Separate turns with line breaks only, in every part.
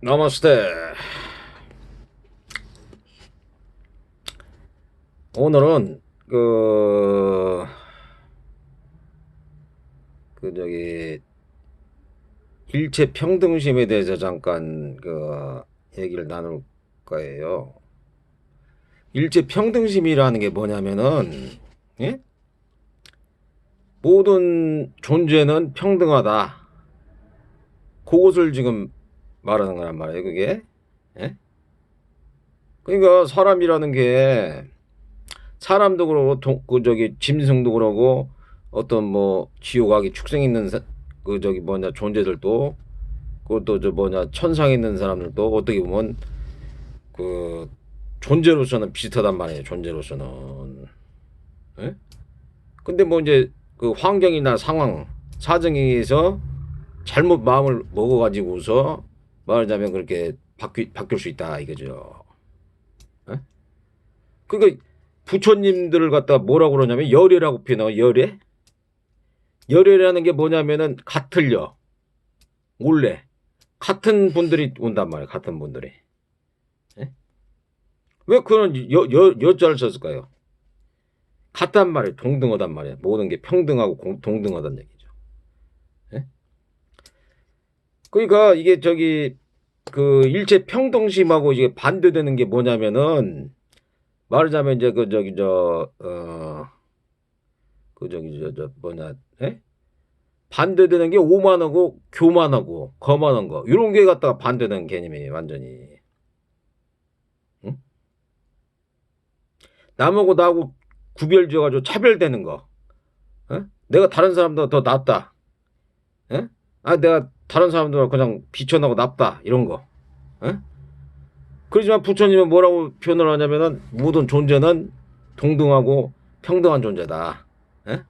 나마스테. 오늘은 저기 일체 평등심에 대해서 잠깐 얘기를 나눌 거예요. 일체 평등심이라는 게 뭐냐면은, 예? 모든 존재는 평등하다. 그것을 지금 말하는 거란 말이에요, 그게. 예? 그러니까 사람이라는 게 사람도 그러고 짐승도 그러고 어떤 뭐 지옥악이 축생 있는 존재들도, 그것도 천상에 있는 사람들도 어떻게 보면 그 존재로서는 비슷하단 말이에요. 존재로서는. 예? 근데 뭐 이제 그 환경이나 상황 사정에 의해서 잘못 마음을 먹어가지고서 말하자면 그렇게 바뀔 수 있다 이거죠. 예? 그러니까 부처님들을 갖다 뭐라고 그러냐면 열애라고 표현해요. 열애. 열애라는 게 뭐냐면은 같을요. 원래 같은 분들이 온단 말이에요. 같은 분들이. 예? 왜 그런 여자를 썼을까요? 같단 말이에요. 동등하단 말이에요. 모든 게 평등하고 동등하다는 얘기죠. 예? 그러니까 이게 그 일체 평등심하고 이게 반대되는 게 뭐냐면은 말하자면 이제 예? 반대되는 게 오만하고 교만하고 거만한 거 이런 게 갖다가 반대되는 개념이에요. 완전히. 응? 남하고 나하고 구별 지어가지고 차별되는 거. 어? 내가 다른 사람보다 더 낫다. 예? 내가 다른 사람들과 그냥 비천하고 낫다 이런 거. 예? 그렇지만 부처님은 뭐라고 표현을 하냐면은 모든 존재는 동등하고 평등한 존재다. 예?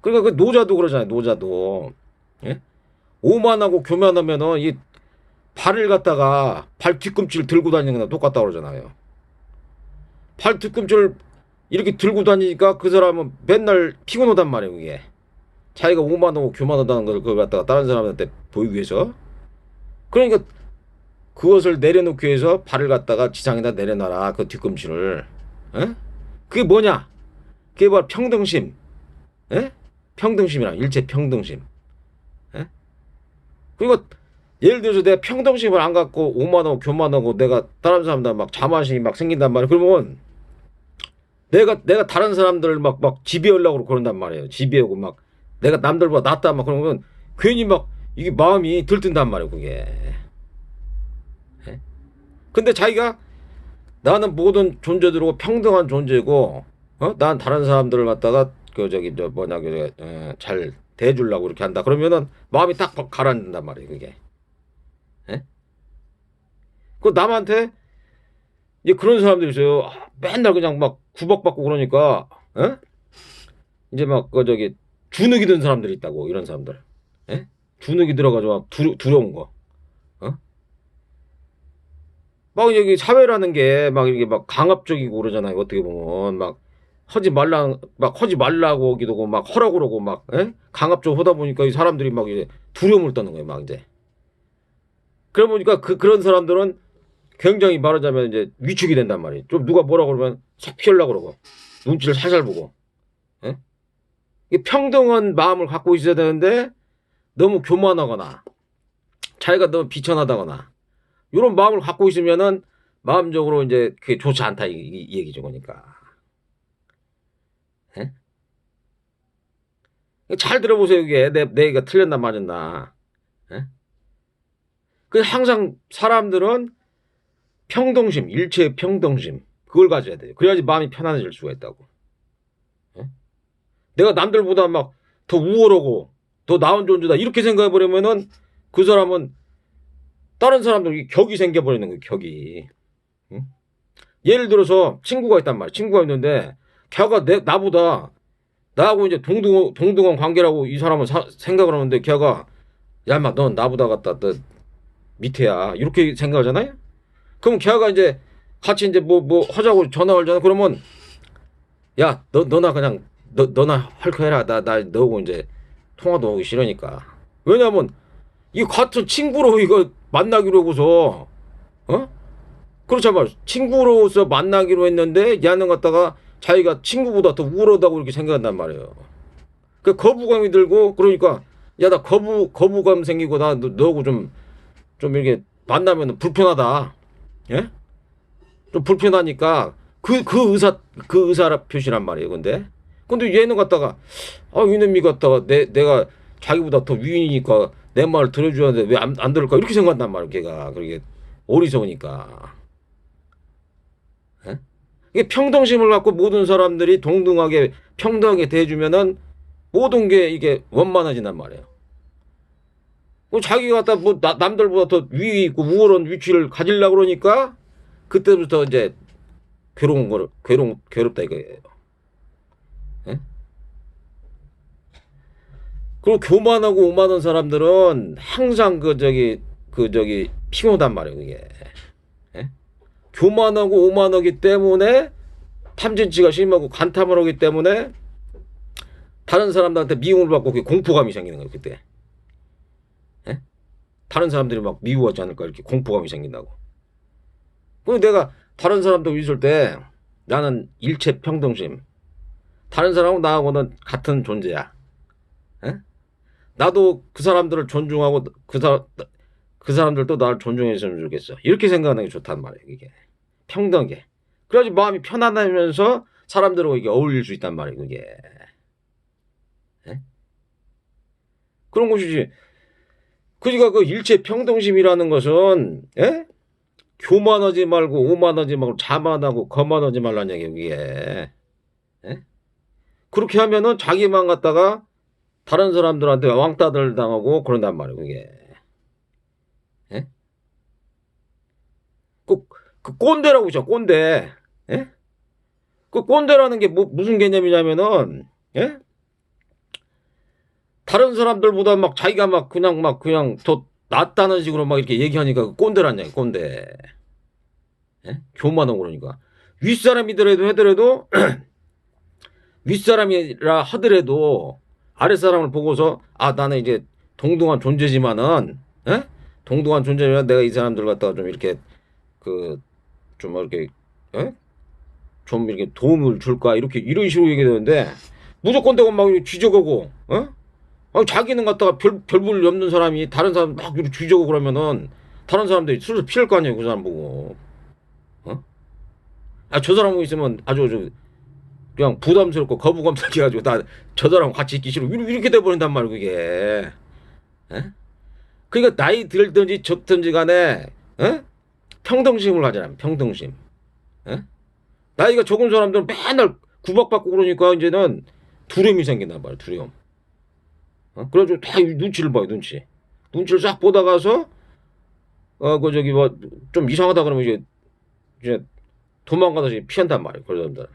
그러니까 그 노자도 그러잖아요. 노자도. 예? 오만하고 교만하면은 이 발을 갖다가 발 뒤꿈치를 들고 다니는 거랑 똑같다 그러잖아요. 발 뒤꿈치를 이렇게 들고 다니니까 그 사람은 맨날 피곤하단 말이에요. 그게 자기가 오만하고 교만하다는 걸 그걸 갖다가 다른 사람한테 보이기 위해서. 그러니까 그것을 내려놓기 위해서 발을 갖다가 지상에다 내려놔라. 그 뒤꿈치를. 에? 그게 뭐냐? 그게 바로 평등심. 에? 평등심이라 일체 평등심. 에? 그리고 예를 들어서 내가 평등심을 안 갖고 오만하고 교만하고 내가 다른 사람들 막 자만심이 막 생긴단 말이에요. 그러면 내가 다른 사람들 막 지배하려고 그런단 말이에요. 지배하고 막 내가 남들보다 낫다 막 그러면 괜히 막 이게 마음이 들뜬단 말이에요. 그게. 에? 근데 자기가 나는 모든 존재들하고 평등한 존재고, 난 다른 사람들을 갖다가 잘 대해주려고 이렇게 한다. 그러면은 마음이 딱 가라앉는단 말이에요. 그게. 예? 그 남한테 이제 그런 사람들이 있어요. 맨날 그냥 막 구박받고 그러니까, 예? 이제 막 주눅이 든 사람들이 있다고 이런 사람들. 예? 주눅이 들어가지고 막 두려운 거. 어? 막 여기 사회라는 게 막 이렇게 막 강압적이고 그러잖아요. 어떻게 보면 막 하지 말라고 하기도 하고 막 허라고 그러고 막 예? 강압적으로 하다 보니까 이 사람들이 막 이제 두려움을 떠는 거예요. 막 이제. 그러 보니까 그런 사람들은 굉장히 말하자면 이제 위축이 된단 말이에요. 좀 누가 뭐라 그러면 싹 피하려고 그러고 눈치를 살살 보고. 예? 이게 평등한 마음을 갖고 있어야 되는데 너무 교만하거나 자기가 너무 비천하다거나 이런 마음을 갖고 있으면은 마음적으로 이제 그게 좋지 않다 이 얘기죠. 그러니까. 예? 잘 들어보세요. 이게 내 얘기가 틀렸나 맞았나. 예? 그래서 항상 사람들은 평등심, 일체의 평등심 그걸 가져야 돼요. 그래야지 마음이 편안해질 수가 있다고. 예? 내가 남들보다 막 더 우월하고 더 나은 존재다 이렇게 생각해 버리면은 그 사람은 다른 사람들 격이 생겨버리는 거예요. 격이. 응? 예를 들어서 친구가 있단 말이야. 친구가 있는데 걔가 나보다 나하고 이제 동등한 관계라고 이 사람은 생각을 하는데 걔가 야 인마 넌 나보다 너 밑에야 이렇게 생각하잖아요. 그럼 걔가 이제 같이 이제 뭐 하자고 전화 걸잖아. 그러면 야 너나 그냥 너나 헐크 해라. 나 너하고 이제 통화도 하기 싫으니까. 왜냐면 이 같은 친구로 이거 만나기로 하고서 어? 그렇잖아. 친구로서 만나기로 했는데 얘는 갖다가 자기가 친구보다 더 우월하다고 이렇게 생각한단 말이에요. 그 거부감이 들고 그러니까 야 나 거부감 생기고 나 너하고 좀 이렇게 만나면 불편하다. 예? 좀 불편하니까 그 의사 표시란 말이에요. 근데 얘는 갖다가 이놈이 갖다가 내가 자기보다 더 위인이니까 내 말을 들어줘야 돼. 왜 안 들을까? 이렇게 생각한단 말이에요. 걔가 그게 어리석으니까. 예? 이게 평등심을 갖고 모든 사람들이 동등하게 평등하게 대해주면은 모든 게 이게 원만해진단 말이에요. 자기가 갖다 뭐 남들보다 더 위에 있고 우월한 위치를 가지려고 그러니까 그때부터 이제 괴롭다 이거예요. 예? 그리고 교만하고 오만한 사람들은 항상 피곤하단 말이에요, 그게. 예? 교만하고 오만하기 때문에 탐진치가 심하고 간탐을 하기 때문에 다른 사람들한테 미움을 받고 그게 공포감이 생기는 거예요, 그때. 예? 다른 사람들이 막 미워하지 않을까 이렇게 공포감이 생긴다고. 그리고 내가 다른 사람들 있을 때 나는 일체 평등심. 다른 사람하고 나하고는 같은 존재야. 예? 나도 그 사람들을 존중하고 그 사람들도 나를 존중했으면 좋겠어. 이렇게 생각하는 게 좋단 말이에요. 이게 평등하게. 그래야지 마음이 편안하면서 사람들하고 이게 어울릴 수 있단 말이에요. 그게. 예? 그런 것이지. 그러니까 그 일체 평등심이라는 것은 교만하지 말고 오만하지 말고 자만하고 거만하지 말라는 얘기예요. 이게. 예? 그렇게 하면은 자기만 갖다가 다른 사람들한테 왕따들 당하고 그런단 말이에요. 그게. 예? 그 꼰대라고 있죠. 꼰대. 예? 그 꼰대라는 게 무슨 개념이냐면은 다른 사람들보다 막 자기가 그냥 더 낫다는 식으로 막 이렇게 얘기하니까 그 꼰대란 얘기. 꼰대. 예? 교만하고 그러니까 윗사람이더라도 윗사람이라 하더라도 아랫사람을 보고서 나는 이제 동등한 존재지만은 동등한 존재지만 내가 이 사람들 갖다가 좀 이렇게 좀 이렇게 좀 이렇게 도움을 줄까 이렇게 이런 식으로 얘기되는데 무조건 되고 막 쥐저거고 자기는 갖다가 별볼 없는 사람이 다른 사람 막 이렇게 쥐저고 그러면은 다른 사람들이 술을 피할 거 아니에요. 그 사람 보고. 저 사람 보고 있으면 아주 그냥 부담스럽고 거부감 생겨가지고 나 저 사람 같이 있기 싫어 이렇게 돼버린단 말이에요. 그게. 그러니까 나이 들든지 적든지 간에 평등심을 가지라. 평등심. 나이가 적은 사람들은 맨날 구박받고 그러니까 이제는 두려움이 생긴단 말이에요. 두려움. 그래가지고 다 눈치를 봐요. 눈치를 싹 보다 가서 좀 이상하다 그러면 이제 도망가다시 피한단 말이에요. 그런 사람들.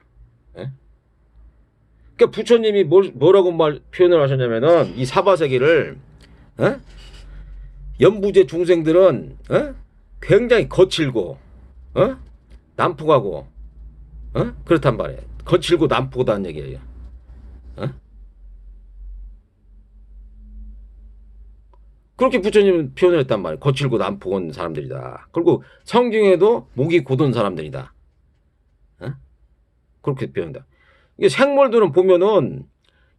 그러니까 부처님이 뭐라고 표현을 하셨냐면은 이 사바세계를 연부제 중생들은 굉장히 거칠고 난폭하고 그렇단 말이에요. 거칠고 난폭하다는 얘기예요. 그렇게 부처님은 표현을 했단 말이에요. 거칠고 난폭한 사람들이다. 그리고 성경에도 목이 곧은 사람들이다. 그렇게 표현한다. 이게 생물들은 보면은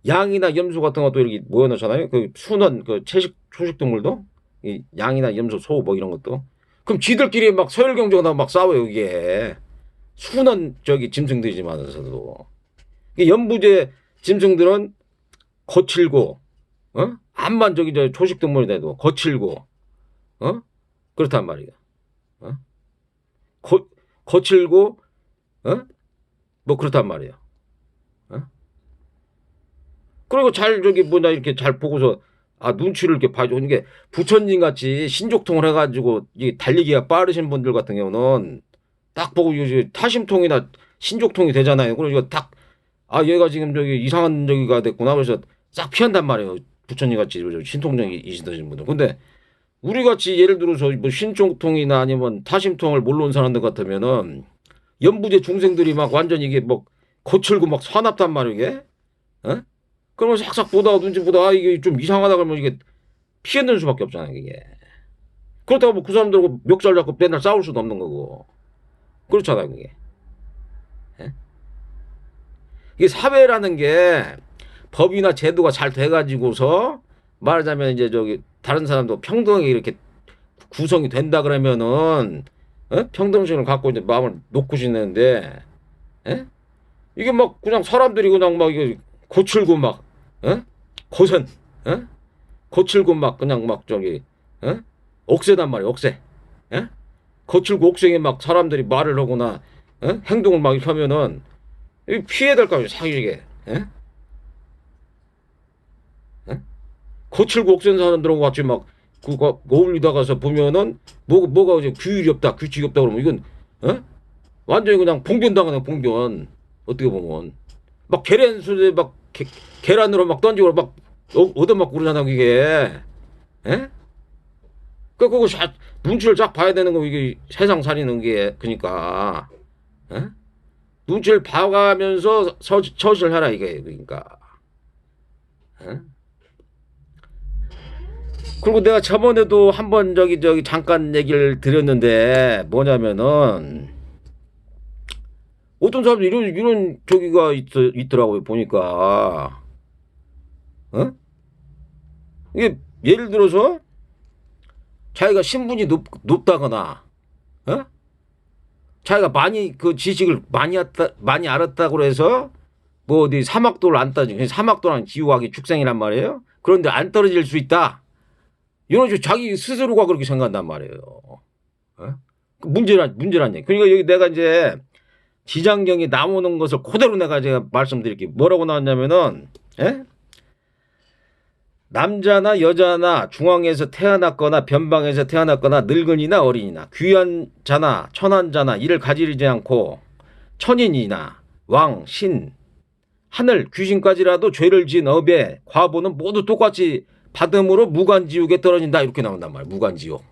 양이나 염소 같은 것도 이렇게 모여놓잖아요. 그 순한 초식 동물도 이 양이나 염소, 소 뭐 이런 것도. 그럼 지들끼리 막 서열경쟁하다 막 싸워요. 이게 순한 짐승들이지만서도 연부제 짐승들은 거칠고 암만 초식 동물이 돼도 거칠고 그렇단 말이에요. 거칠고 뭐 그렇단 말이에요. 그리고 이렇게 잘 보고서 눈치를 이렇게 봐줘. 이게 부처님 같이 신족통을 해가지고 달리기가 빠르신 분들 같은 경우는 딱 보고 타심통이나 신족통이 되잖아요. 그래서 딱 얘가 지금 이상한 저기가 됐구나. 그래서 싹 피한단 말이에요. 부처님 같이 신통적이신 분들. 근데 우리 같이 예를 들어서 뭐 신족통이나 아니면 타심통을 모르는 사람들 같으면은 연부제 중생들이 막 완전히 이게 뭐 거칠고 막 사납단 말이에요. 이게. 그러면 싹싹 보다가 눈치 보다가 이게 좀 이상하다 그러면 이게 피해는 수밖에 없잖아요. 이게. 그렇다고 뭐 그 사람들하고 멱살 잡고 맨날 싸울 수도 없는 거고. 그렇잖아요, 그게. 예? 이게 사회라는 게 법이나 제도가 잘 돼가지고서 말하자면 이제 저기 다른 사람도 평등하게 이렇게 구성이 된다 그러면은 평등심을 갖고 이제 마음을 놓고 지내는데 이게 막 그냥 사람들이 그냥 막 이거 고칠고 막 고선 고칠고 막 그냥 막 저기 억세단 말이야 억세 거칠고 옥색에 막 사람들이 말을 하거나 행동을 막 이렇게 하면은 피해야 될 거 아니에요 사기게 거칠고 옥센 사람들하고 같이 막 그거 어울리다가서 보면은 뭐가 이제 규율이 없다 규칙이 없다 그러면 이건 완전히 그냥 봉변 당하는 봉변 어떻게 보면 막 계란수에 막 계란으로 막 던지고 막 얻어맞고 그러잖아 이게 그거 눈치를 쫙 봐야 되는 거 이게 세상 살리는 게 그러니까 눈치를 봐가면서 처신을 하라 이게 그러니까 그리고 내가 저번에도 한번 저기 잠깐 얘기를 드렸는데 뭐냐면은 어떤 사람들 이런 저기가 있더라고요 보니까 이게 예를 들어서 자기가 신분이 높다거나 자기가 많이 그 지식을 많이 알았다고 해서 뭐 어디 사막도를 안 따지고 사막도라는 지구학의 축생이란 말이에요. 그런데 안 떨어질 수 있다. 이런 식으로 자기 스스로가 그렇게 생각한단 말이에요. 문제란 얘기. 그러니까 여기 내가 이제 지장경이 나오는 것을 그대로 내가 제가 말씀드릴게요. 뭐라고 나왔냐면은 남자나 여자나 중앙에서 태어났거나 변방에서 태어났거나 늙은이나 어린이나 귀한 자나 천한 자나 이를 가지지 않고 천인이나 왕, 신, 하늘, 귀신까지라도 죄를 지은 업에 과보는 모두 똑같이 받음으로 무간지옥에 떨어진다 이렇게 나온단 말이야. 무간지옥.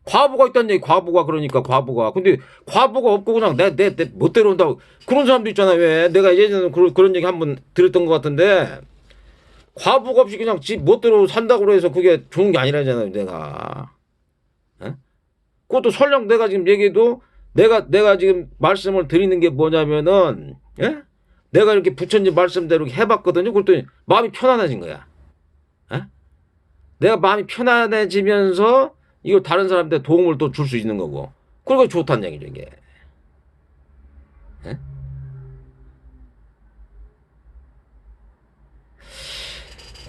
과보가 있다는 얘기. 과보가 그러니까 과보가. 근데 과보가 없고 그냥 내 멋대로 온다고 그런 사람도 있잖아요. 왜 내가 예전에 그런 얘기 한번 들었던 것 같은데 과부가 없이 그냥 집 멋대로 산다고 해서 그게 좋은 게 아니라잖아요, 내가. 그것도 설령 내가 지금 얘기해도 내가 지금 말씀을 드리는 게 뭐냐면은, 내가 이렇게 부처님 말씀대로 해봤거든요. 그랬더니 마음이 편안해진 거야. 내가 마음이 편안해지면서 이걸 다른 사람한테 도움을 또 줄 수 있는 거고. 그러니까 좋다는 얘기죠, 이게.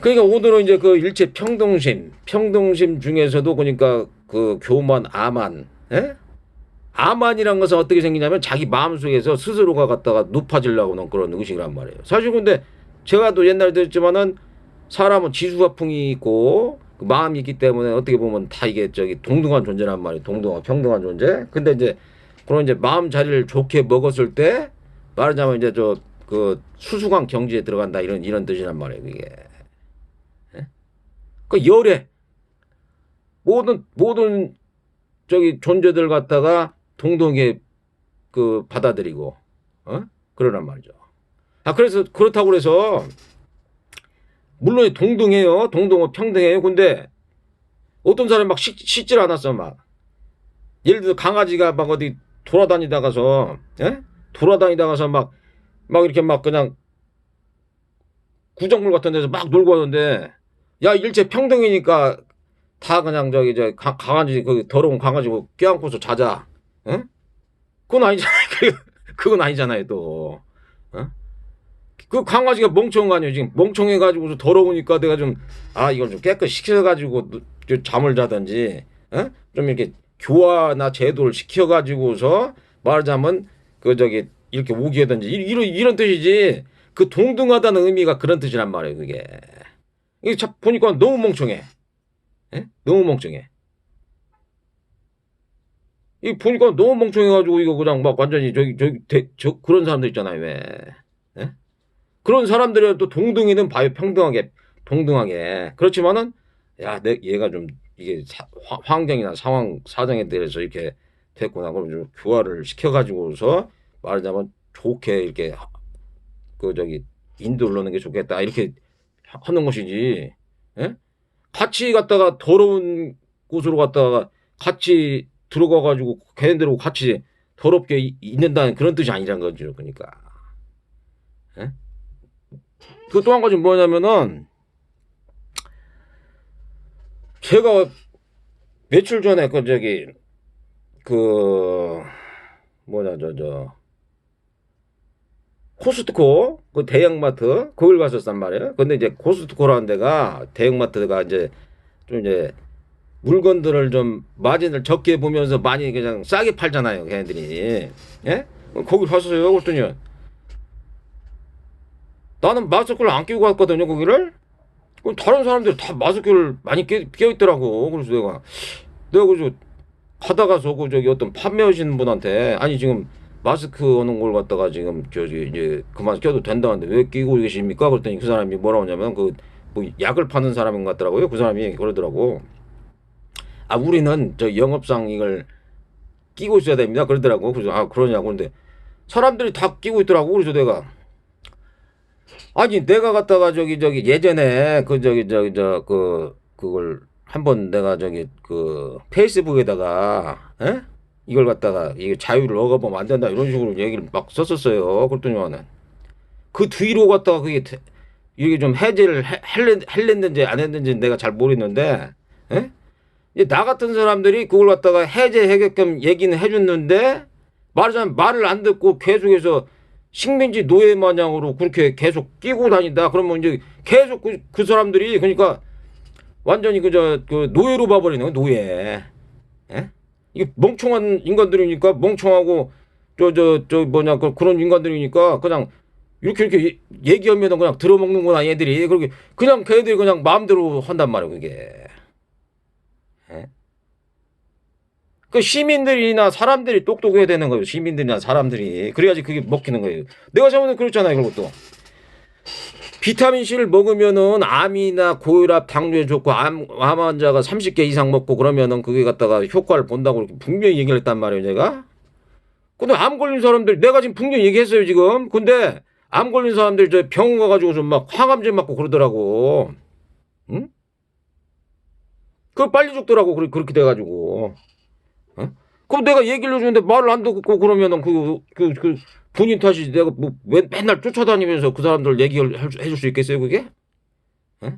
그러니까 오늘은 이제 그 일체 평등심 중에서도 그러니까 그 교만, 아만, 아만이란 것은 어떻게 생기냐면 자기 마음속에서 스스로가 갖다가 높아지려고 하는 그런 의식이란 말이에요. 사실 근데 제가 또 옛날에 들었지만은 사람은 지수화풍이 있고 그 마음이 있기 때문에 어떻게 보면 다 이게 저기 동등한 존재란 말이에요. 동등한 평등한 존재. 근데 이제 그런 이제 마음 자리를 좋게 먹었을 때 말하자면 이제 저 그 수수강 경지에 들어간다 이런 뜻이란 말이에요. 이게. 그 열애 모든 저기 존재들 갖다가 동등하게 그 받아들이고 그러란 말이죠. 그래서 그렇다고 그래서 물론 동등해요. 동등하고 평등해요. 근데 어떤 사람이 막 씻질 않았어 막. 예를 들어 강아지가 막 어디 돌아다니다가서 막 이렇게 막 그냥 구정물 같은 데서 막 놀고 하는데 야 일제 평등이니까 다 그냥 저기 강아지 그 더러운 강아지 껴안고서 자자. 그건 아니잖아요. 그건 아니잖아요 또. 그 강아지가 멍청한 거 아니에요. 지금 멍청해가지고서 더러우니까 내가 좀 이걸 좀 깨끗이 시켜가지고 잠을 자든지 좀 이렇게 교화나 제도를 시켜가지고서 말하자면 그 저기 이렇게 오게 하든지 이런 뜻이지. 그 동등하다는 의미가 그런 뜻이란 말이에요. 그게. 이게 보니까 너무 멍청해. 너무 멍청해. 이 보니까 너무 멍청해가지고 이거 그냥 막 완전히 그런 사람들 있잖아요. 왜? 그런 사람들이 또 동등이는 봐요. 평등하게 동등하게. 그렇지만은 얘가 좀 이게 환경이나 사정에 대해서 이렇게 됐구나. 그럼 좀 교화를 시켜가지고서 말하자면 좋게 이렇게 그 저기 인도를 넣는 게 좋겠다. 이렇게 하는 것이지. 같이 갔다가 더러운 곳으로 갔다가 같이 들어가가지고 걔네들하고 같이 더럽게 있는다는 그런 뜻이 아니란 거죠. 그러니까. 예? 그 또 한 가지 뭐냐면은 제가 며칠 전에 그 저기 그 뭐냐 저 코스트코 그 대형마트 거길 갔었단 말이에요. 근데 이제 코스트코라는 데가 대형마트가 이제 좀 이제 물건들을 좀 마진을 적게 보면서 많이 그냥 싸게 팔잖아요, 걔네들이. 예? 거기 갔어요. 그랬더니 나는 마스크를 안 끼고 갔거든요, 거기를. 그럼 다른 사람들이 다 마스크를 많이 끼어 있더라고. 그래서 내가 그저 가다가서 그 저기 어떤 판매하시는 분한테 아니 지금 마스크 오는 걸 갖다가 지금 저기 이제 그만 껴도 된다는데 왜 끼고 계십니까? 그랬더니 그 사람이 뭐라고 하냐면 그 뭐 약을 파는 사람인 것 같더라고요. 그 사람이 그러더라고. 아 우리는 저 영업상 이걸 끼고 있어야 됩니다. 그러더라고. 그래서 아 그러냐고. 근데 사람들이 다 끼고 있더라고. 그래서 내가 아니 내가 갖다가 저기 예전에 그 저기 그걸 한번 내가 저기 그 페이스북에다가 에? 이걸 갖다가 이게 자유를 억어보면 안 된다 이런 식으로 얘기를 막 썼었어요. 그랬더니만은 그 뒤로 갖다가 그게 이게 좀 해제를 했는지 안 했는지 내가 잘 모르겠는데 에? 이제 나 같은 사람들이 그걸 갖다가 해제하게끔 얘기는 해줬는데 말하자면 말을 안 듣고 계속해서 식민지 노예 마냥으로 그렇게 계속 끼고 다닌다. 그러면 이제 계속 그 사람들이 그러니까 완전히 그 노예로 봐버리는 거야, 노예. 예? 이게 멍청한 인간들이니까 멍청하고 저 뭐냐 그런 인간들이니까 그냥 이렇게 얘기하면 그냥 들어먹는구나 얘들이. 그렇게 그냥 걔네들이 그냥 마음대로 한단 말이야 그게. 예? 그 시민들이나 사람들이 똑똑해야 되는 거예요. 시민들이나 사람들이. 그래야지 그게 먹히는 거예요. 내가 저번에 그랬잖아요. 그것도. 비타민C를 먹으면은 암이나 고혈압, 당뇨에 좋고 암 환자가 30개 이상 먹고 그러면은 그게 갖다가 효과를 본다고 이렇게 분명히 얘기를 했단 말이에요. 제가. 근데 암 걸린 사람들 내가 지금 분명히 얘기했어요. 지금. 근데 암 걸린 사람들 저 병원 가가지고서 막 항암제 맞고 그러더라고. 응? 그 빨리 죽더라고. 그렇게 돼가지고. 어? 그럼 내가 얘기를 해주는데 말을 안 듣고 그러면은 그 본인 탓이지. 내가 뭐 맨날 쫓아다니면서 그 사람들 얘기를 해줄 수 있겠어요, 그게? 어?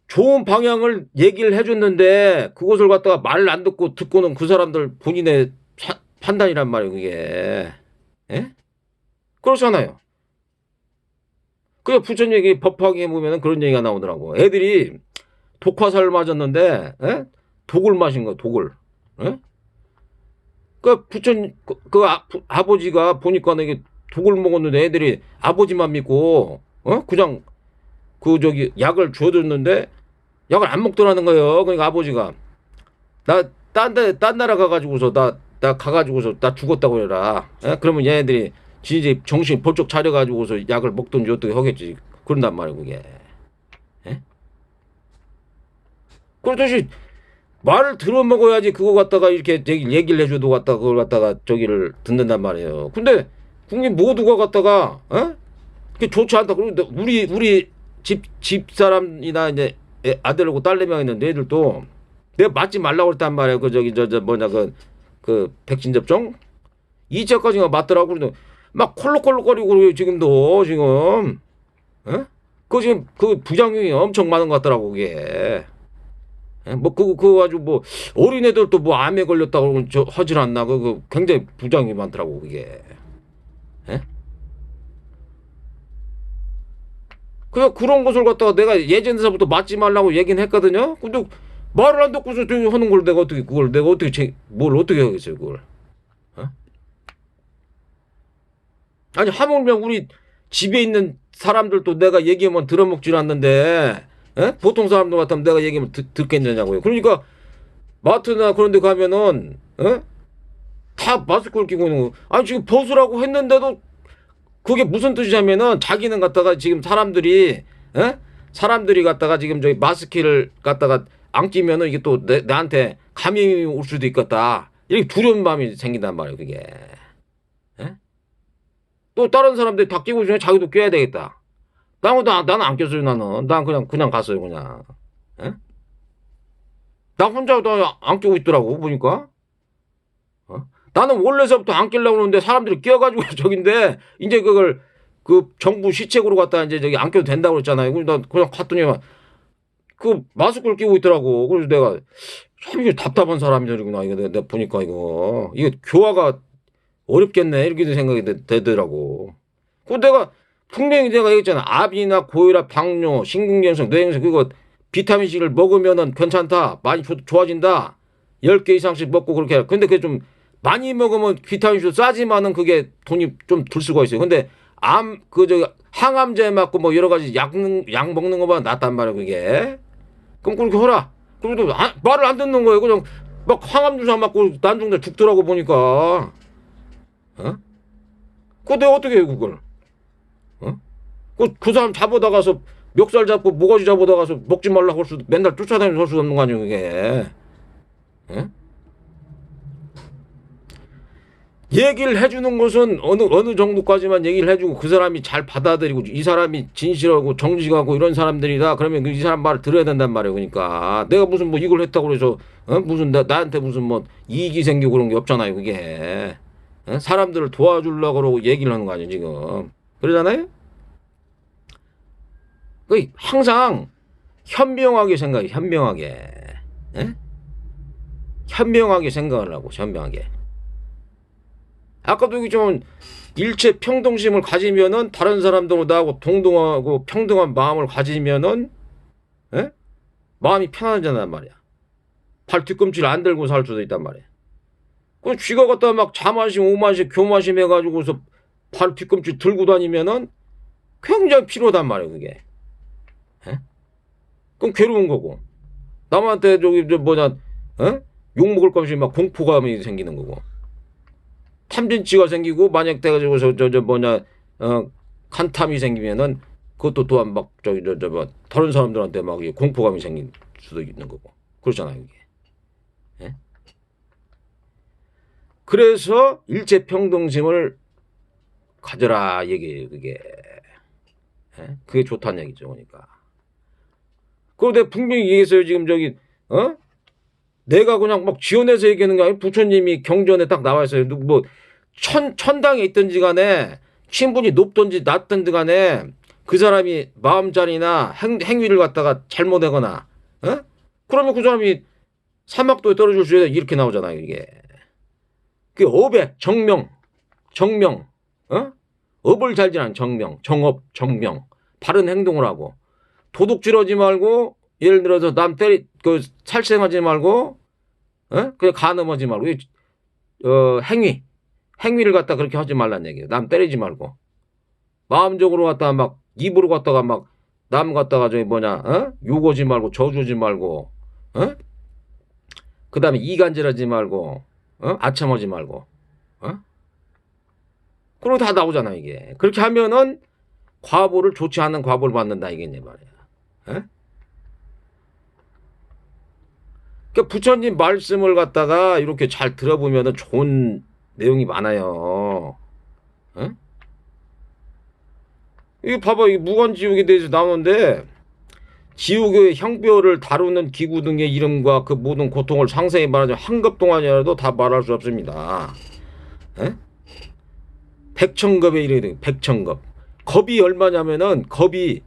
좋은 방향을 얘기를 해줬는데 그것을 갖다가 말을 안 듣고는 그 사람들 본인의 판단이란 말이에요, 그게. 예? 그렇잖아요. 그게 부천 얘기 법학에 보면은 그런 얘기가 나오더라고. 애들이 독화살 맞았는데, 예? 독을 마신 거야, 독을. 예? 그 부천 아버지가 보니까 이게 독을 먹었는데 애들이 아버지만 믿고 그냥 그 저기 약을 줘줬는데 약을 안 먹더라는 거예요. 그러니까 아버지가 나 딴 나라 가가지고서 나 가가지고서 나 죽었다고 해라. 예? 그러면 얘네들이 진짜 정신 번쩍 차려가지고서 약을 먹든지 어떻게 하겠지. 그런단 말이에요 그게. 예? 그렇듯이 말을 들어먹어야지 그거 갖다가 이렇게 얘기를 해줘도 갖다가 그걸 갖다가 저기를 듣는단 말이에요. 근데 국민 모두가 갖다가 그게 좋지 않다. 그리고 우리 집 사람이나 이제 아들하고 딸내미가 있는데 애들도 내가 맞지 말라고 그랬단 말이에요. 그 저기 저 뭐냐 그 백신 접종 2차까지가 맞더라고. 그래도 막 콜록콜록거리고 그래요 지금도 지금. 그 지금 그 부작용이 엄청 많은 것 같더라고 그게. 뭐, 그거 가지고 뭐, 어린애들도 뭐 암에 걸렸다고 그러면 하질 않나. 그거 굉장히 부작용이 많더라고, 그게. 예? 그런 것을 갖다가 내가 예전에서부터 맞지 말라고 얘기는 했거든요? 근데 말을 안 듣고서 하는 걸 내가 어떻게, 뭘 어떻게 하겠어요, 그걸. 어? 아니, 하물며 우리 집에 있는 사람들도 내가 얘기하면 들어먹질 않는데, 보통 사람들 같으면 내가 얘기하면 듣겠느냐고요. 그러니까 마트나 그런 데 가면은 다 마스크를 끼고 있는 거. 아니 지금 벗으라고 했는데도 그게 무슨 뜻이냐면은 자기는 갖다가 지금 사람들이 갖다가 지금 저기 마스크를 갖다가 안 끼면은 이게 또 나한테 감염이 올 수도 있겠다. 이렇게 두려운 마음이 생긴단 말이에요, 그게. 에? 또 다른 사람들이 다 끼고 있으면 자기도 껴야 되겠다. 나는 안 꼈어요, 나는. 난 그냥 갔어요, 그냥. 에? 나 혼자 안 끼고 있더라고 보니까. 나는 원래서부터 안 끼려고 그러는데 사람들이 끼어가지고 저긴데 이제 그걸 그 정부 시책으로 갖다 이제 저기 안 껴도 된다고 그랬잖아요. 그래서 나 그냥 갔더니 그 마스크를 끼고 있더라고. 그래서 내가 참 이게 답답한 사람들이구나. 이거 내가 보니까 이거 교화가 어렵겠네 이렇게 생각이 되더라고. 그 내가 분명히 내가 얘기했잖아. 압이나 고혈압, 당뇨, 심근경색, 뇌경색 그거 비타민C를 먹으면은 괜찮다. 많이 좋아진다. 10개 이상씩 먹고 그렇게. 근데 그게 좀 많이 먹으면 비타민C도 싸지만은 그게 돈이 좀 들 수가 있어요. 근데 항암제 맞고 뭐 여러 가지 약 먹는 것보다 낫단 말이야 그게. 그럼 그렇게 해라. 그래도 말을 안 듣는 거예요. 그냥 막 항암 주사 맞고 난중대 죽더라고 보니까. 그거 내가 어떻게 해 그걸? 그 사람 잡아다 가서 멱살 잡고 모가지 잡아다 가서 먹지 말라고 할 수도 맨날 쫓아다니면서 할 수 없는 거 아니에요 그게. 얘기를 해주는 것은 어느 정도까지만 얘기를 해주고 그 사람이 잘 받아들이고 이 사람이 진실하고 정직하고 이런 사람들이다 그러면 이 사람 말을 들어야 된단 말이에요. 그러니까 내가 무슨 뭐 이걸 했다고 그래서 무슨 나한테 무슨 뭐 이익이 생기고 그런 게 없잖아요 그게. 사람들을 도와주려고 그러고 얘기를 하는 거 아니에요 지금. 그러잖아요. 항상 현명하게 생각해. 현명하게. 현명하게 생각을 하고 현명하게. 아까도 얘기했지만 일체 평등심을 가지면은 다른 사람들하고 나하고 동등하고 평등한 마음을 가지면은 마음이 편안하잖아 말이야. 발 뒤꿈치를 안 들고 살 수도 있단 말이야. 그 쥐가 갖다 막 자만심 오만심 교만심 해가지고서 발 뒤꿈치 들고 다니면은 굉장히 필요하단 말이야 그게. 그럼 괴로운 거고 남한테 욕 먹을 것 없이 막 공포감이 생기는 거고 탐진치가 생기고 만약 돼가지고서 칸탐이 생기면은 그것도 또한 막 다른 사람들한테 막 공포감이 생길 수도 있는 거고 그렇잖아요 이게. 그래서 일체평등심을 가져라 얘기예요 그게. 그게 좋다는 얘기죠 그러니까. 그거 내가 분명히 얘기했어요 지금 내가 그냥 막 지어내서 얘기하는 게 아니고 부처님이 경전에 딱 나와 있어요. 뭐 천당에 있든지 간에 신분이 높든지 낮든지 간에 그 사람이 마음자리나 행위를 갖다가 잘못하거나 그러면 그 사람이 사막도에 떨어질 수 있다 이렇게 나오잖아요 이게. 그 업에 정명 업을 잘 지난 정명 정업 정명 바른 행동을 하고 도둑질하지 말고 예를 들어서 남 살생하지 말고 그냥 간음하지 말고 행위를 갖다 그렇게 하지 말란 얘기예요. 남 때리지 말고 마음적으로 갖다가 막 입으로 갖다가 막 남 갖다가 욕하지 말고 저주지 말고 그 다음에 이간질하지 말고 아첨하지 말고 그리고 다 나오잖아 이게. 그렇게 하면은 과보를 좋지 않은 과보를 받는다 이겠네 말이야. 그러니까 부처님 말씀을 갖다가 이렇게 잘 들어보면은 좋은 내용이 많아요. 이거 봐봐, 이 무간지옥에 대해서 나오는데 지옥의 형별을 다루는 기구 등의 이름과 그 모든 고통을 상세히 말하자면 한 급 동안이라도 다 말할 수 없습니다. 백천급의 이름이 백천급. 겁이 얼마냐면은 겁이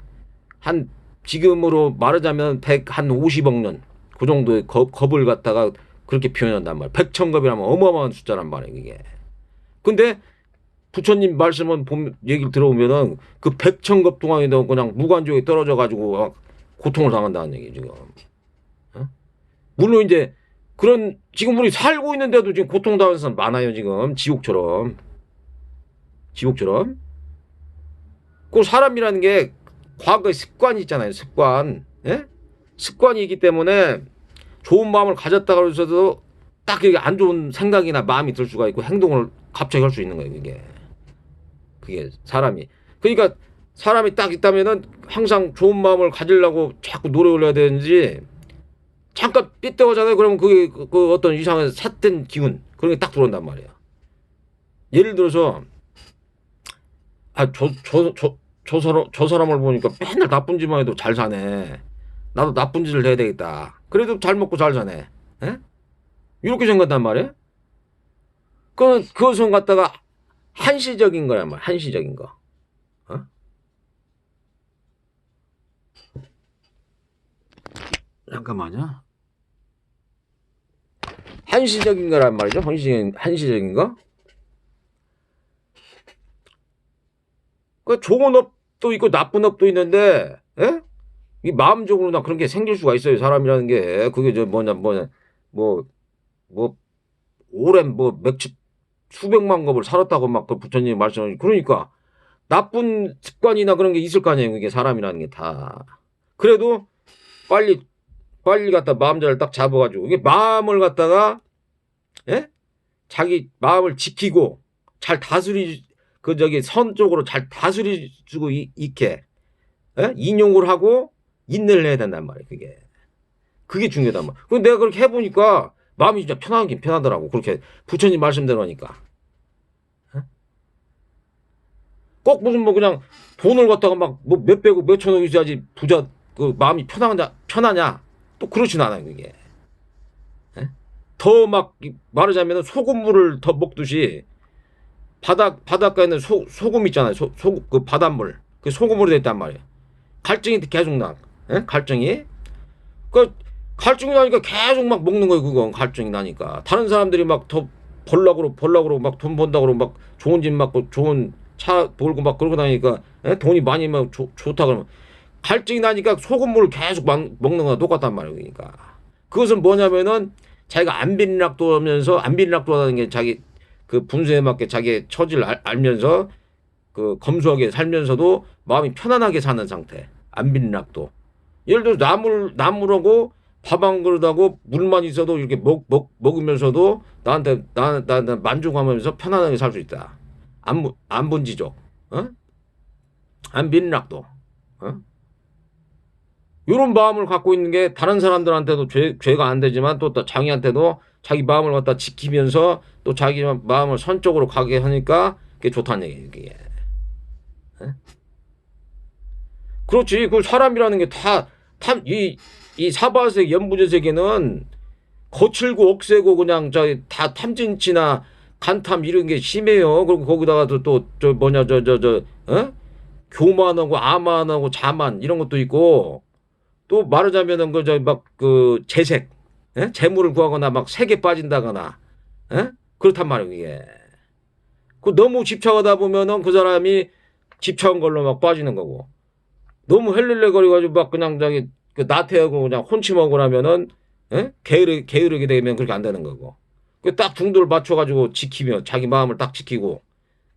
한 지금으로 말하자면 150억 년 그 정도의 겁을 갖다가 그렇게 표현한단 말이야. 백천겁이라면 어마어마한 숫자란 말이야 이게. 근데 부처님 말씀은 얘기를 들어보면은 그 백천겁 동안에도 그냥 무간지옥에 떨어져 가지고 고통을 당한다는 얘기 지금. 물론 이제 그런 지금 우리 살고 있는데도 지금 고통당하는 사람 많아요 지금 지옥처럼. 그 사람이라는 게 과거의 습관이 있잖아요. 습관이 있기 때문에 좋은 마음을 가졌다고 해서도 딱 이게 안 좋은 생각이나 마음이 들 수가 있고 행동을 갑자기 할 수 있는 거예요. 그게 사람이. 그러니까 사람이 딱 있다면은 항상 좋은 마음을 가지려고 자꾸 노래 올려야 되는지 잠깐 삐뚤어잖아요. 그러면 그게 그 어떤 이상한 삿된 기운 그런 게 딱 들어온단 말이야. 예를 들어서 저 사람을 보니까 맨날 나쁜 짓만 해도 잘 사네. 나도 나쁜 짓을 해야 되겠다. 그래도 잘 먹고 잘 사네. 에? 이렇게 생각한단 말이에요. 그것은 갖다가 한시적인 거란 말이야. 한시적인 거. 어? 잠깐만요. 한시적인 거란 말이죠. 한시적인 거. 그 좋은 업도 있고 나쁜 업도 있는데, 예? 이 마음적으로 나 그런 게 생길 수가 있어요. 사람이라는 게. 그게 저 뭐, 오랜 수백만 겁을 살았다고 막 그 부처님이 말씀하시고. 그러니까 나쁜 습관이나 그런 게 있을 거 아니에요. 그게 사람이라는 게 다. 그래도 빨리 갖다 마음자를 딱 잡아가지고 이게 마음을 갖다가 예? 자기 마음을 지키고 잘 선 쪽으로 잘 다스리고 있게 예? 인용을 하고 인내를 해야 된단 말이에요. 그게 중요하단 말이에요. 근데 내가 그렇게 해보니까 마음이 진짜 편하긴 편하더라고. 그렇게 부처님 말씀대로 하니까. 예? 꼭 무슨 그냥 돈을 갖다가 막 몇백억 몇천억 있어야지 부자 그 마음이 편하냐? 또 그렇진 않아요. 그게. 예? 더 막 말하자면 소금물을 더 먹듯이 바닷가에는 소금 있잖아요. 그 바닷물. 그 소금으로 됐단 말이에요. 갈증이 계속 나. 예? 갈증이. 그 갈증이 나니까 계속 막 먹는 거예요. 그건 갈증이 나니까. 다른 사람들이 막 더 벌락으로 막 돈 번다고 막 좋은 집 맞고 좋은 차 몰고 막 그러고 다니니까 예? 돈이 많이 막 좋다 그러면 갈증이 나니까 소금물을 계속 먹는 거랑 똑같단 말이에요. 그러니까. 그것은 뭐냐면은 자기가 안빈락도하는 게 자기 그 분수에 맞게 자기의 처지를 알면서 그 검소하게 살면서도 마음이 편안하게 사는 상태. 안빈락도. 예를 들어 나무라고 밥 한 그릇하고 물만 있어도 이렇게 먹으면서도 나한테 만족하면서 편안하게 살 수 있다. 안분지족. 어? 안빈락도. 어? 이런 마음을 갖고 있는 게 다른 사람들한테도 죄가 안 되지만 또 자기한테도 자기 마음을 갖다 지키면서 또 자기 마음을 선쪽으로 가게 하니까 그게 좋다는 얘기예요. 그게. 그렇지. 그 사람이라는 게 이 사바색 연부제 세계는 거칠고 억세고 그냥 다 탐진치나 간탐 이런 게 심해요. 그리고 거기다가 또 교만하고 아만하고 자만 이런 것도 있고 또 말하자면은 재색, 예? 재물을 구하거나 막 색에 빠진다거나, 예? 그렇단 말이에요, 이게. 그 너무 집착하다 보면은 그 사람이 집착한 걸로 막 빠지는 거고, 너무 헬렐레거려가지고 막 그냥 그 나태하고 그냥 혼침하고 나면은, 예? 게으르게 되면 그렇게 안 되는 거고. 그 딱 중도를 맞춰가지고 지키면, 자기 마음을 딱 지키고,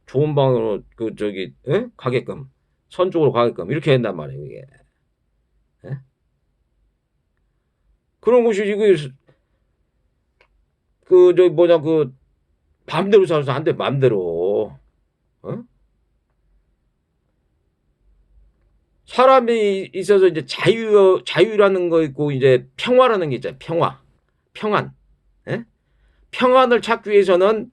좋은 방으로 예? 가게끔, 선 쪽으로 가게끔, 이렇게 한단 말이에요, 이게. 예? 그런 것이 맘대로 살아서 안 돼, 맘대로. 어? 사람이 있어서 이제 자유라는 거 있고, 이제 평화라는 게 있잖아요. 평안. 예? 평안을 찾기 위해서는,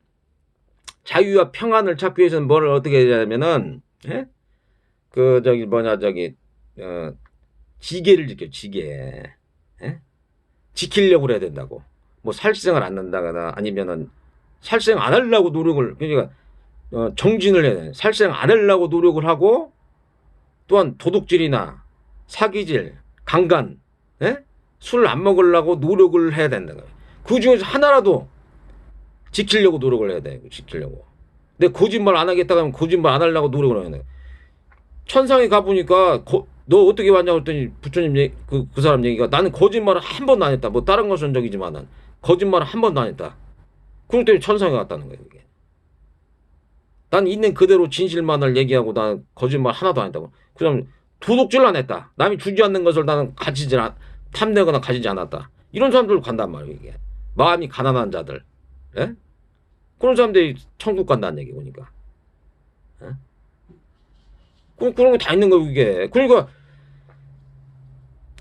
자유와 평안을 찾기 위해서는 뭐를 어떻게 해야 되냐면은, 예? 지계를 지계. 예? 지키려고 해야 된다고. 뭐 살생을 안 한다거나 아니면은 살생 안 하려고 노력을 그러니까 정진을 해야 돼. 살생 안 하려고 노력을 하고 또한 도둑질이나 사기질, 강간, 예? 술 안 먹으려고 노력을 해야 된다는 거예요. 그 중에서 하나라도 지키려고 노력을 해야 돼. 지키려고. 근데 거짓말 안 하겠다고 하면 거짓말 안 하려고 노력을 해야 돼. 천상에 가보니까 너 어떻게 왔냐고 했더니 부처님 그 사람 얘기가 나는 거짓말을 한 번도 안 했다. 뭐 다른 것은 적이지만은 거짓말을 한 번도 안 했다. 그럴 때문에 천상에 갔다는 거예요. 이게. 난 있는 그대로 진실만을 얘기하고 나는 거짓말 하나도 안 했다고. 그다음 도둑질 안 했다. 남이 주지 않는 것을 나는 탐내거나 가지지 않았다. 이런 사람들 간단 말이에요. 이게. 마음이 가난한 자들. 예? 그런 사람들이 천국 간다는 얘기 보니까. 예? 그런 거 다 있는 거예요. 이게. 그러니까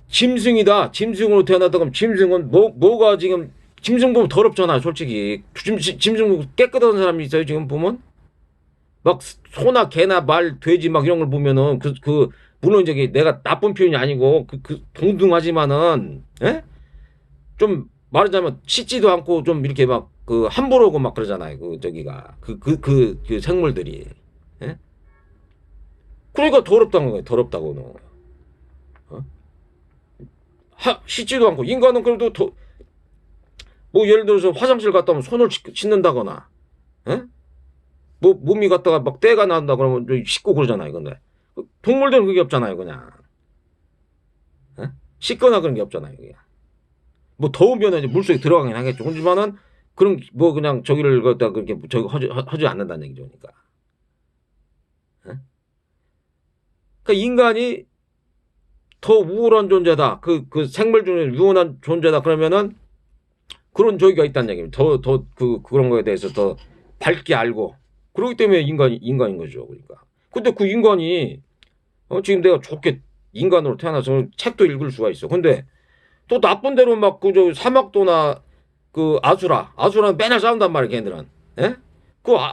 짐승이다. 짐승으로 태어났다 그러면 짐승은 뭐가 지금 짐승 보면 더럽잖아. 솔직히 짐승 깨끗한 사람이 있어요. 지금 보면 막 소나 개나 말, 돼지 막 이런 걸 보면은 물론 저기 내가 나쁜 표현이 아니고 동등하지만은 예? 좀 말하자면 씻지도 않고 좀 이렇게 막 함부로 오고 막 그러잖아요. 저기가 그 생물들이. 예? 그러니까 더럽다는 거예요. 더럽다고는. 어? 씻지도 않고 인간은 그래도 뭐 예를 들어서 화장실 갔다 오면 손을 씻는다거나, 예? 뭐 몸이 갔다가 막 때가 난다 그러면 씻고 그러잖아요. 근데 동물들은 그게 없잖아요. 그냥 예? 씻거나 그런 게 없잖아요. 그게. 뭐 더우면 이제 물속에 들어가긴 하겠죠. 하지만은 그런 뭐 그냥 저기를 갖다 그렇게 저기 하지 않는다는 얘기죠. 예? 그러니까 인간이 더 우월한 존재다. 그 생물 중에 유한한 존재다. 그러면은 그런 저기가 있다는 얘기입니다. 그런 거에 대해서 더 밝게 알고. 그렇기 때문에 인간인 거죠. 그러니까. 근데 그 인간이, 지금 내가 좋게 인간으로 태어나서 책도 읽을 수가 있어. 근데 또 나쁜 대로 막 저 사막도나 아수라는 맨날 싸운단 말이야, 걔네들은. 예?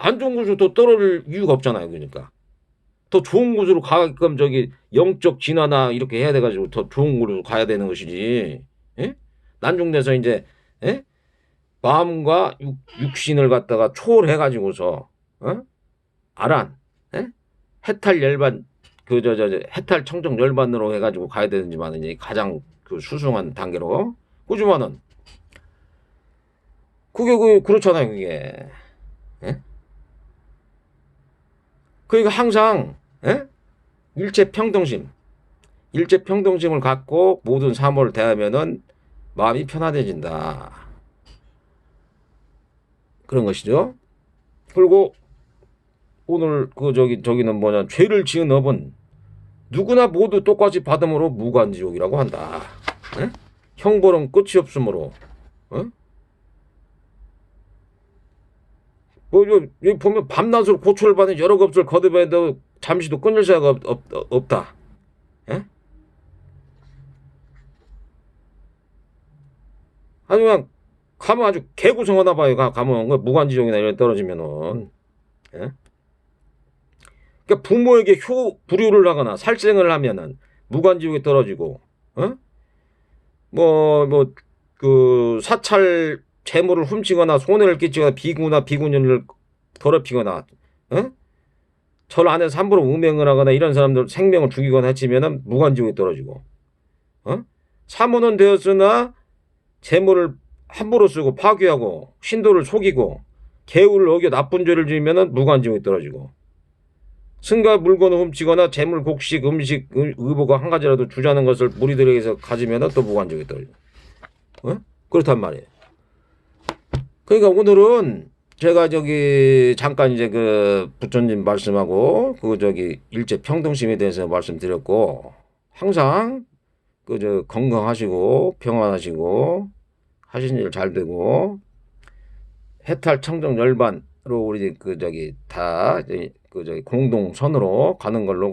안 좋은 곳으로 더 떨어질 이유가 없잖아요. 그러니까. 더 좋은 곳으로 가게끔 저기 영적 진화나 이렇게 해야 돼가지고 더 좋은 곳으로 가야 되는 것이지. 예? 난중돼서 이제, 예? 마음과 육신을 갖다가 초월해가지고서, 아란, 예? 해탈 열반, 해탈 청정 열반으로 해가지고 가야 되는지만, 이제 가장 수승한 단계로. 그지만은, 그렇잖아요, 그게. 예? 그러니까 항상, 예? 일체 평등심을 갖고 모든 사물을 대하면은 마음이 편안해진다. 그런 것이죠. 그리고 오늘 저기는 뭐냐, 죄를 지은 업은 누구나 모두 똑같이 받음으로 무관지옥이라고 한다. 에? 형벌은 끝이 없으므로. 뭐 여기 보면 밤낮으로 고초를 받는 여러 것을 거듭해도 잠시도 끊을 새가 없다. 에? 아주 그냥 가면 아주 개구성하나 봐요. 가면 무관지옥이나 이런 데 떨어지면은. 예? 그러니까 부모에게 불효를 하거나 살생을 하면은 무관지옥에 떨어지고, 사찰 재물을 훔치거나 손해를 끼치거나 비구년을 더럽히거나, 절 안에서 함부로 음행을 하거나 이런 사람들 생명을 죽이거나 해치면은 무관지옥에 떨어지고, 사모는 되었으나 재물을 함부로 쓰고 파괴하고 신도를 속이고 계율을 어겨 나쁜 죄를 지으면은 무관지옥에 떨어지고, 승가 물건을 훔치거나 재물, 곡식, 음식, 의복과 한 가지라도 주자는 것을 무리들에게서 가지면 또 무관지옥에 떨어지고. 그렇단 말이에요. 그러니까 오늘은 제가 저기 잠깐 이제 부처님 말씀하고 일체 평등심에 대해서 말씀드렸고, 항상 건강하시고 평안하시고 하신 일 잘 되고 해탈 청정 열반으로 우리 공동선으로 가는 걸로